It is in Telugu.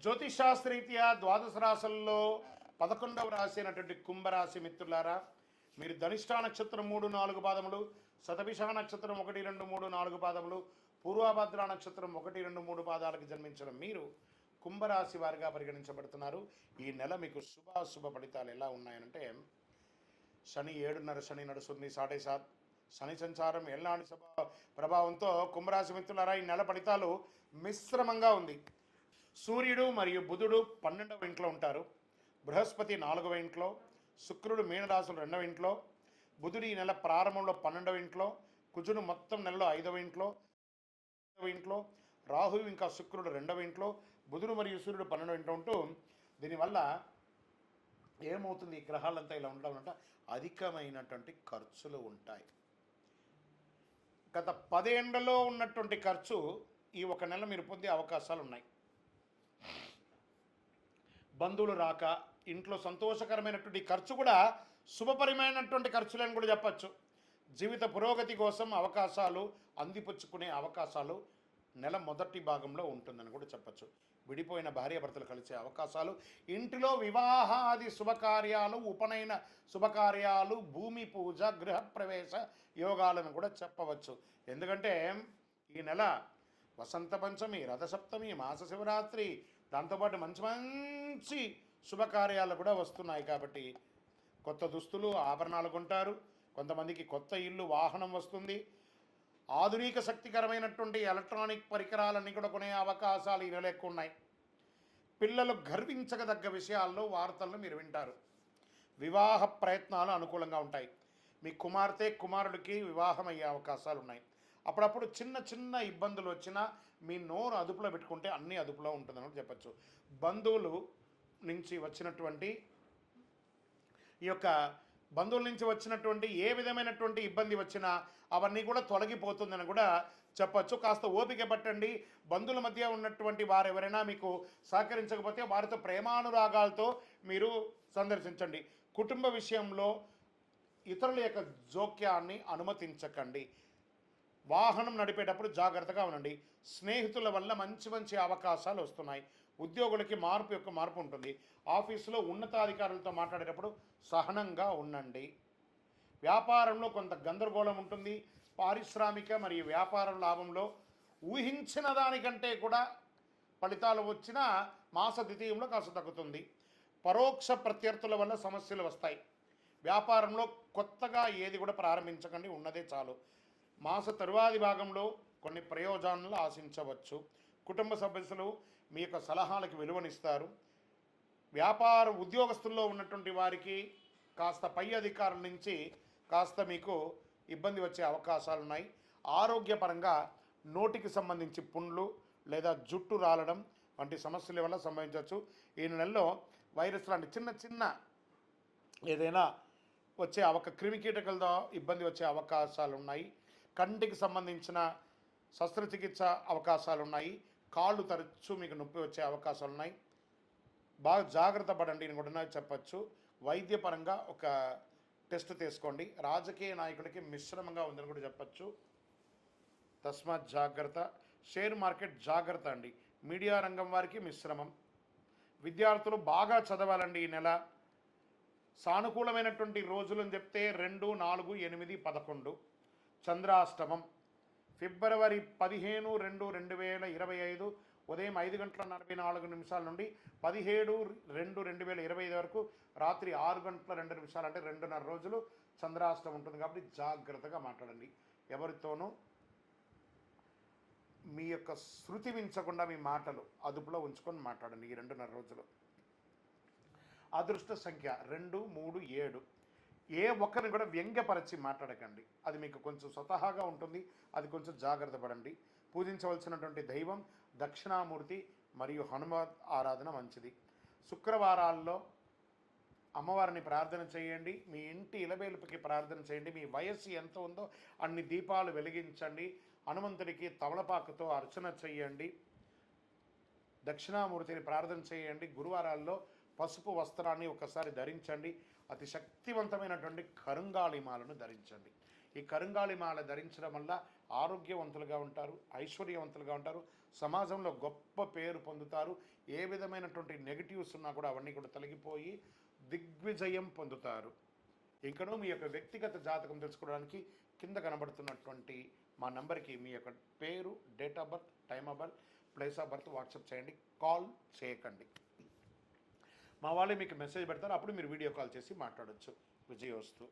జ్యోతిషాస్త్రరీత్యా ద్వాదశ రాశుల్లో 11వ రాశి అయినటువంటి కుంభరాశి మిత్రులారా, మీరు ధనిష్టా నక్షత్రం 3-4 పాదములు, శతభిష నక్షత్రం 1-2-3-4 పాదములు, పూర్వభద్ర నక్షత్రం 1-2-3 పాదాలకు జన్మించిన మీరు కుంభరాశి వారిగా పరిగణించబడుతున్నారు. ఈ నెల మీకు శుభాశుభ ఫలితాలు ఎలా ఉన్నాయంటే, శని 7.5 శని నడుస్తుంది, 7.5 శని సంచారం ఎల్లాంటి ప్రభావంతో కుంభరాశి మిత్రులారా ఈ నెల ఫలితాలు మిశ్రమంగా ఉంది. సూర్యుడు మరియు బుధుడు 12వ ఇంట్లో ఉంటారు, బృహస్పతి 4వ ఇంట్లో, శుక్రుడు మీనరాశులు 2వ ఇంట్లో, బుధుడు ఈ నెల ప్రారంభంలో 12వ ఇంట్లో, కుజుడు మొత్తం నెలలో 5వ ఇంట్లో, రాహు ఇంకా శుక్రుడు 2వ ఇంట్లో, బుధుడు మరియు సూర్యుడు 12వ ఇంట్లో ఉంటూ, దీనివల్ల ఏమవుతుంది, ఈ గ్రహాలంతా ఇలా ఉండడం అంటే అధికమైనటువంటి ఖర్చులు ఉంటాయి. గత 10 ఏళ్లలో ఉన్నటువంటి ఖర్చు ఈ ఒక నెల మీరు పొందే అవకాశాలు ఉన్నాయి. బంధువులు రాక ఇంట్లో సంతోషకరమైనటువంటి ఖర్చు కూడా శుభపరమైనటువంటి ఖర్చులని కూడా చెప్పచ్చు. జీవిత పురోగతి కోసం అవకాశాలు అందిపుచ్చుకునే అవకాశాలు నెల మొదటి భాగంలో ఉంటుందని కూడా చెప్పచ్చు. విడిపోయిన భార్యాభర్తలు కలిసే అవకాశాలు, ఇంటిలో వివాహాది శుభకార్యాలు, ఉపనయన శుభకార్యాలు, భూమి పూజ, గృహప్రవేశ యోగాలను కూడా చెప్పవచ్చు. ఎందుకంటే ఈ నెల వసంత పంచమి, రథసప్తమి, మాస శివరాత్రి, దాంతోపాటు మంచి మంచి శుభకార్యాలు కూడా వస్తున్నాయి. కాబట్టి కొత్త దుస్తులు, ఆభరణాలు కొంటారు. కొంతమందికి కొత్త ఇల్లు, వాహనం వస్తుంది. ఆధునిక శక్తికరమైనటువంటి ఎలక్ట్రానిక్ పరికరాలన్నీ కూడా కొనే అవకాశాలు ఈ నెల ఎక్కువ ఉన్నాయి. పిల్లలు గర్వించదగ్గ విషయాల్లో వార్తలను మీరు వింటారు. వివాహ ప్రయత్నాలు అనుకూలంగా ఉంటాయి. మీ కుమార్తె కుమారుడికి వివాహం అయ్యే అవకాశాలు ఉన్నాయి. అప్పుడప్పుడు చిన్న చిన్న ఇబ్బందులు వచ్చినా మీ నోరు అదుపులో పెట్టుకుంటే అన్నీ అదుపులో ఉంటుందని చెప్పచ్చు. బంధువుల నుంచి వచ్చినటువంటి ఏ విధమైనటువంటి ఇబ్బంది వచ్చినా అవన్నీ కూడా తొలగిపోతుందని కూడా చెప్పచ్చు. కాస్త ఓపిక పట్టండి. బంధువుల మధ్య ఉన్నటువంటి వారు ఎవరైనా మీకు సహకరించకపోతే వారితో ప్రేమానురాగాలతో మీరు సందర్శించండి. కుటుంబ విషయంలో ఇతరుల యొక్క జోక్యాన్ని అనుమతించకండి. వాహనం నడిపేటప్పుడు జాగ్రత్తగా ఉండండి. స్నేహితుల వల్ల మంచి మంచి అవకాశాలు వస్తున్నాయి. ఉద్యోగులకి మార్పు ఉంటుంది. ఆఫీసులో ఉన్నతాధికారులతో మాట్లాడేటప్పుడు సహనంగా ఉండండి. వ్యాపారంలో కొంత గందరగోళం ఉంటుంది. పారిశ్రామిక మరియు వ్యాపార లాభంలో ఊహించిన దానికంటే కూడా ఫలితాలు వచ్చిన మాస ద్వితీయంలో కాస్త తగ్గుతుంది. పరోక్ష ప్రత్యర్థుల వల్ల సమస్యలు వస్తాయి. వ్యాపారంలో కొత్తగా ఏది కూడా ప్రారంభించకండి, ఉన్నదే చాలు. మాస తరువాతి భాగంలో కొన్ని ప్రయోజనాలు ఆశించవచ్చు. కుటుంబ సభ్యులు మీ యొక్క సలహాలకు విలువనిస్తారు. వ్యాపార ఉద్యోగస్తుల్లో ఉన్నటువంటి వారికి కాస్త పై అధికారుల నుంచి కాస్త మీకు ఇబ్బంది వచ్చే అవకాశాలు ఉన్నాయి. ఆరోగ్యపరంగా నోటికి సంబంధించి పుండ్లు లేదా జుట్టు రాలడం వంటి సమస్యల వల్ల సంభవించవచ్చు. ఈ నెలలో వైరస్ లాంటి చిన్న చిన్న ఏదైనా వచ్చే క్రిమికీటకాలతో ఇబ్బంది వచ్చే అవకాశాలు ఉన్నాయి. కంటికి సంబంధించిన శస్త్రచికిత్స అవకాశాలు ఉన్నాయి. కాళ్ళు తరచు మీకు నొప్పి వచ్చే అవకాశాలు ఉన్నాయి. బాగా జాగ్రత్త పడండి అని కూడా చెప్పచ్చు. వైద్యపరంగా ఒక టెస్ట్ తీసుకోండి. రాజకీయ నాయకుడికి మిశ్రమంగా ఉందని కూడా చెప్పచ్చు. తస్మాత్ జాగ్రత్త. షేర్ మార్కెట్ జాగ్రత్త అండి. మీడియా రంగం వారికి మిశ్రమం. విద్యార్థులు బాగా చదవాలండి. ఈ నెల సానుకూలమైనటువంటి రోజులు అని చెప్తే 2, 4, 8, 11 చంద్రాష్టమం. ఫిబ్రవరి 15, 2, 2025 ఉదయం 5:44 నుండి 17, 2, 2025 వరకు రాత్రి 6:02 అంటే 2.5 రోజులు చంద్రాష్టమం ఉంటుంది. కాబట్టి జాగ్రత్తగా మాట్లాడండి. ఎవరితోనూ మీ యొక్క శృతి మించకుండా మీ మాటలు అదుపులో ఉంచుకొని మాట్లాడండి ఈ 2.5 రోజులు. అదృష్ట సంఖ్య 2, 3, 7. ఏ ఒక్కరిని కూడా వ్యంగ్యపరిచి మాట్లాడకండి. అది మీకు కొంచెం స్వతహాగా ఉంటుంది. అది కొంచెం జాగ్రత్త పడండి. పూజించవలసినటువంటి దైవం దక్షిణామూర్తి మరియు హనుమాన్ ఆరాధన మంచిది. శుక్రవారాల్లో అమ్మవారిని ప్రార్థన చేయండి. మీ ఇంటి ఇలవేలుపుకి ప్రార్థన చేయండి. మీ వయస్సు ఎంత ఉందో అన్ని దీపాలు వెలిగించండి. హనుమంతుడికి తమలపాకుతో అర్చన చేయండి. దక్షిణామూర్తిని ప్రార్థన చేయండి. గురువారాల్లో పసుపు వస్త్రాన్ని ఒకసారి ధరించండి. అతి శక్తివంతమైనటువంటి కరుంగాళిమాలను ధరించండి. ఈ కరుంగాళిమాల ధరించడం వల్ల ఆరోగ్యవంతులుగా ఉంటారు, ఐశ్వర్యవంతులుగా ఉంటారు, సమాజంలో గొప్ప పేరు పొందుతారు. ఏ విధమైనటువంటి నెగిటివ్స్ ఉన్నా కూడా అవన్నీ కూడా తొలగిపోయి దిగ్విజయం పొందుతారు. ఇంకనూ మీ యొక్క వ్యక్తిగత జాతకం తెలుసుకోవడానికి కింద కనబడుతున్నటువంటి మా నంబర్కి మీ యొక్క పేరు, date of birth, time of birth, place of birth WhatsApp చేయండి. కాల్ చేయకండి. మా వాళ్ళే మీకు మెసేజ్ పెడతారు, అప్పుడు మీరు వీడియో కాల్ చేసి మాట్లాడవచ్చు. విజయోస్తు.